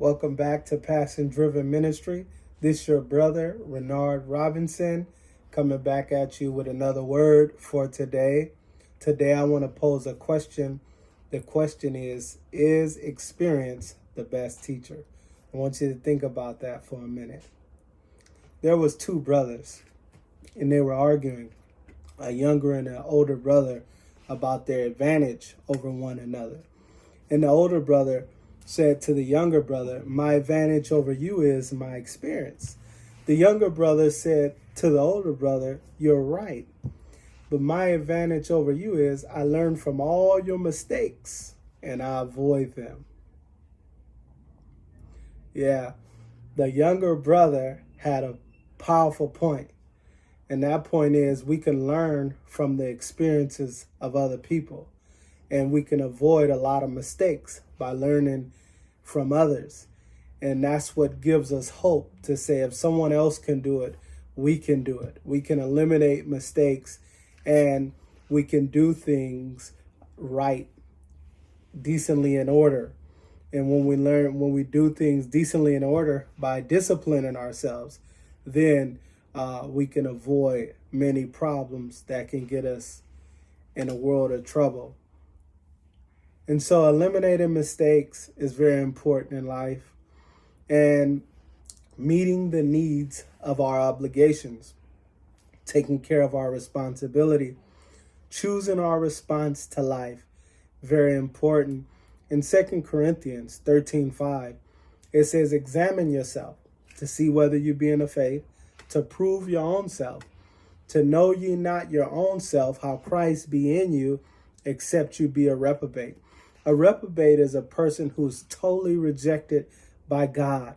Welcome back to Passion Driven Ministry. This your brother, Renard Robinson, coming back at you with another word for today. Today I want to pose a question. The question is experience the best teacher? I want you to think about that for a minute. There was two brothers, and they were arguing, a younger and an older brother, about their advantage over one another. And the older brother said to the younger brother, "My advantage over you is my experience." The younger brother said to the older brother, "You're right. But my advantage over you is I learn from all your mistakes and I avoid them." Yeah, the younger brother had a powerful point. And that point is we can learn from the experiences of other people. And we can avoid a lot of mistakes by learning from others. And that's what gives us hope to say if someone else can do it, we can do it. We can eliminate mistakes and we can do things right, decently in order. And when we do things decently in order by disciplining ourselves, then we can avoid many problems that can get us in a world of trouble. And so eliminating mistakes is very important in life, and meeting the needs of our obligations, taking care of our responsibility, choosing our response to life, very important. In 2 Corinthians 13:5, it says, "Examine yourself to see whether you be in the faith, to prove your own self, to know ye not your own self, how Christ be in you, except you be a reprobate." A reprobate is a person who's totally rejected by God.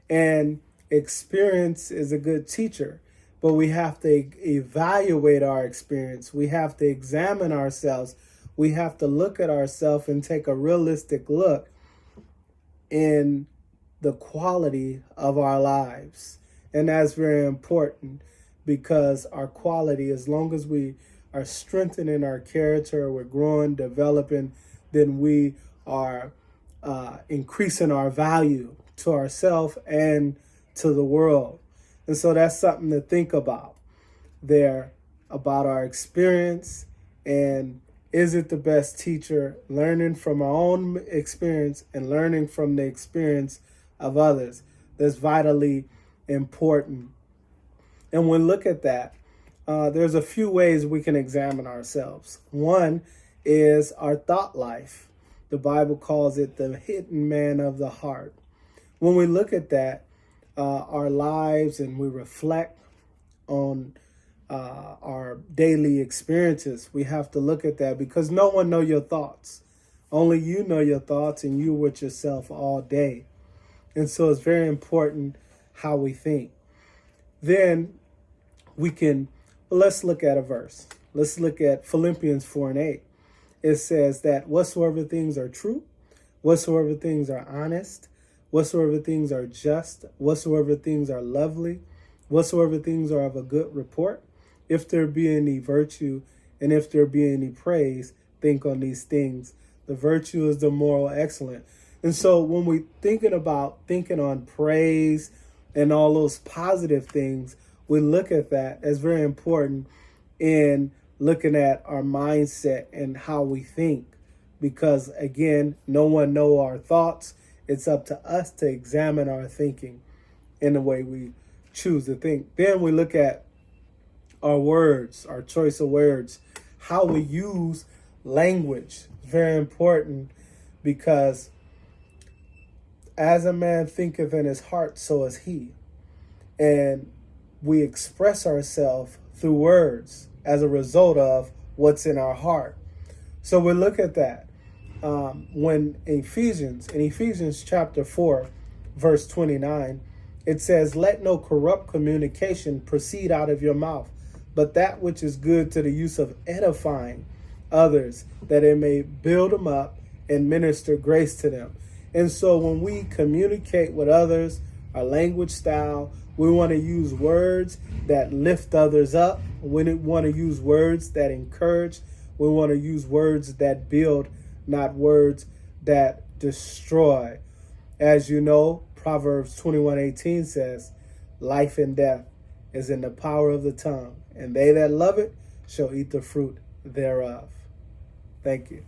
And experience is a good teacher, but we have to evaluate our experience. We have to examine ourselves. We have to look at ourselves and take a realistic look in the quality of our lives. And that's very important because our quality, as long as we are strengthening our character, we're growing, developing, then we are increasing our value to ourselves and to the world. And so that's something to think about there, about our experience, and is it the best teacher, learning from our own experience and learning from the experience of others. That's vitally important. And when we look at that, there's a few ways we can examine ourselves. One is our thought life. The Bible calls it the hidden man of the heart. When we look at that, our lives, and we reflect on our daily experiences, we have to look at that because no one knows your thoughts. Only you know your thoughts, and you with yourself all day. And so it's very important how we think. Then let's look at a verse. Let's look at Philippians 4:8. It says that whatsoever things are true, whatsoever things are honest, whatsoever things are just, whatsoever things are lovely, whatsoever things are of a good report, if there be any virtue and if there be any praise, think on these things. The virtue is the moral excellence. And so when we're thinking on praise and all those positive things, we look at that as very important in looking at our mindset and how we think. Because again, no one knows our thoughts. It's up to us to examine our thinking in the way we choose to think. Then we look at our words, our choice of words, how we use language. Very important, because as a man thinketh in his heart, so is he. And we express ourselves through words as a result of what's in our heart. So we look at that. When in Ephesians chapter 4, verse 29, it says, "Let no corrupt communication proceed out of your mouth, but that which is good to the use of edifying others, that it may build them up and minister grace to them." And so when we communicate with others, our language style, we want to use words that lift others up. We want to use words that encourage. We want to use words that build, not words that destroy. As you know, Proverbs 21:18 says, life and death is in the power of the tongue, and they that love it shall eat the fruit thereof. Thank you.